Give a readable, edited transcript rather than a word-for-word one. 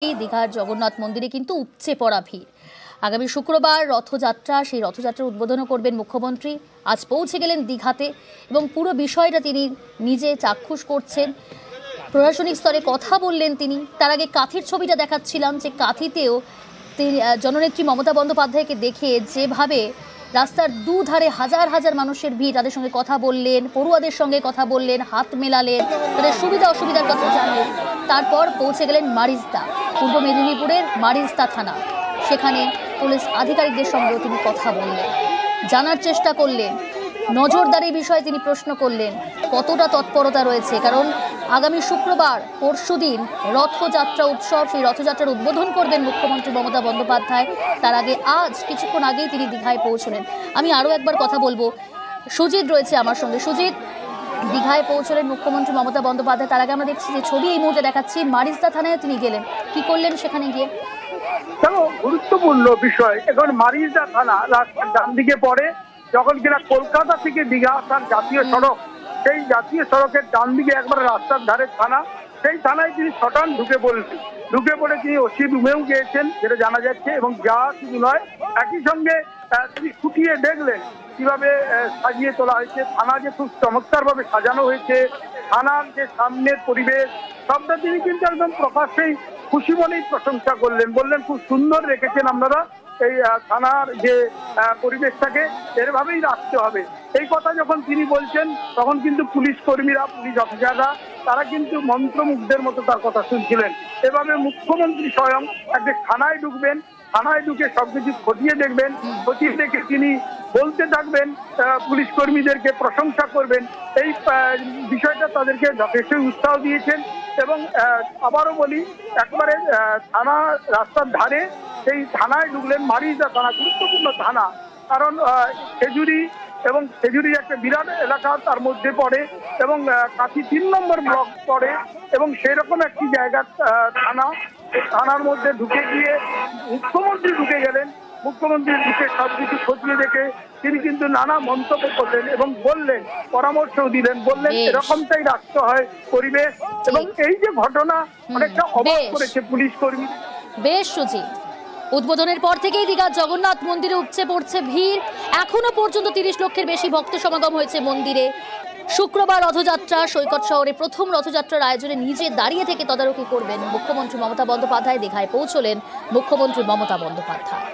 দীঘার জগন্নাথ মন্দিরে কিন্তু উপচে পড়া ভিড়। আগামী শুক্রবার রথযাত্রা, সেই রথযাত্রার উদ্বোধনও করবেন মুখ্যমন্ত্রী। আজ পৌঁছে গেলেন দীঘাতে এবং পুরো বিষয়টা তিনি নিজে চাক্ষুষ করছেন। প্রশাসনিক স্তরে কথা বললেন তিনি। তার আগে কাঁথির ছবিটা দেখাচ্ছিলাম, যে কাঁথিতেও তিনি জননেত্রী মমতা বন্দ্যোপাধ্যায়কে দেখে যেভাবে রাস্তার দুধারে হাজার হাজার মানুষের ভিড়, তাদের সঙ্গে কথা বললেন, পড়ুয়াদের সঙ্গে কথা বললেন, হাত মেলালেন, তাদের সুবিধা অসুবিধার কথা জানলেন। তারপর পৌঁছে গেলেন মারিজদা, পূর্ব মেদিনীপুরের মারিজদা থানা। সেখানে পুলিশ আধিকারিকদের সঙ্গেও তিনি কথা বললেন, জানার চেষ্টা করলেন, নজরদারি বিষয়ে তিনি প্রশ্ন করলেন কতটা তৎপরতা রয়েছে। কারণ আগামী শুক্রবার পরশুদিন রথযাত্রা উৎসব, সেই রথযাত্রার উদ্বোধন করবেন মুখ্যমন্ত্রী মমতা বন্দ্যোপাধ্যায়। তার আগে আজ কিছুক্ষণ আগেই তিনি দীঘায় পৌঁছলেন। আমি আরও একবার কথা বলবো, সুজিত রয়েছে আমার সঙ্গে। সুজিত, দীঘায় পৌঁছলেন মুখ্যমন্ত্রী মমতা বন্দ্যোপাধ্যায়। তার আগে আমরা দেখছি যে ছবি এই মুহূর্তে দেখাচ্ছি, মারিজদা থানায় তিনি গেলেন। কি করলেন সেখানে গিয়ে? দেখো, গুরুত্বপূর্ণ বিষয়। এখন মারিজদা থানা রাস্তার ডান দিকে পড়ে, যখন কিনা কলকাতা থেকে দীঘা আসার জাতীয় সড়ক, সেই জাতীয় সড়কের ডান দিকে একবার রাস্তার ধারে থানা। সেই থানায় তিনি ছটান ঢুকে পড়ে তিনি ওসি রুমেও গিয়েছেন, যেটা জানা যাচ্ছে। এবং যা শুধু নয়, একই সঙ্গে তিনি খুঁটিয়ে দেখলেন কিভাবে সাজিয়ে তোলা হয়েছে থানা, যে খুব চমৎকার ভাবে সাজানো হয়েছে থানার যে সামনের পরিবেশ, সবটা তিনি কিন্তু একদম প্রকাশ্যেই খুশি মনেই প্রশংসা করলেন। বললেন খুব সুন্দর রেখেছেন আপনারা এই থানার যে পরিবেশটাকে, এরভাবেই রাখতে হবে। এই কথা যখন তিনি বলছেন, তখন কিন্তু পুলিশ কর্মীরা, পুলিশ অফিসাররা, তারা কিন্তু মন্ত্রমুগ্ধের মতো তার কথা শুনছিলেন। এভাবে মুখ্যমন্ত্রী স্বয়ং একটা থানায় ঢুকবেন, থানায় ঢুকে সবকিছু খতিয়ে দেখবেন, খতিয়ে দেখে তিনি বলতে থাকবেন, পুলিশ কর্মীদেরকে প্রশংসা করবেন। এই বিষয়টা তাদেরকে যথেষ্ট উৎসাহ দিয়েছেন। এবং আবারও বলি, একবারে থানা রাস্তার ধারে সেই থানায় ঢুকলেন। মারিজদা থানা গুরুত্বপূর্ণ থানা, কারণ খেজুরি একটা বিরাট এলাকা তার মধ্যে পড়ে, এবং কাঁথি 3 নম্বর ব্লক পড়ে, এবং সেরকম একটি জায়গা থানা। থানার মধ্যে ঢুকে গিয়ে মুখ্যমন্ত্রী ঢুকে গেলেন। মুখ্যমন্ত্রী ঢুকে সবকিছু খতিয়ে দেখে তিনি কিন্তু নানা মন্তব্য করলেন এবং বললেন, পরামর্শও দিলেন, বললেন এরকমটাই রাখতে হয় পরিবেশ। এবং এই যে ঘটনা, অনেকটা অবাক করেছে পুলিশ কর্মী। বেশ সুজিত, উদ্বোধনের পর থেকেই দীঘার জগন্নাথ মন্দিরে উপচে পড়ছে ভিড়। এখনো পর্যন্ত 30 লক্ষের বেশি ভক্ত সমাগম হয়েছে মন্দিরে। শুক্রবার রথযাত্রা, সৈকত শহরে প্রথম রথযাত্রার আয়োজনে নিজে দাঁড়িয়ে থেকে তদারকি করবেন মুখ্যমন্ত্রী মমতা বন্দ্যোপাধ্যায়। দীঘায় পৌঁছলেন মুখ্যমন্ত্রী মমতা বন্দ্যোপাধ্যায়।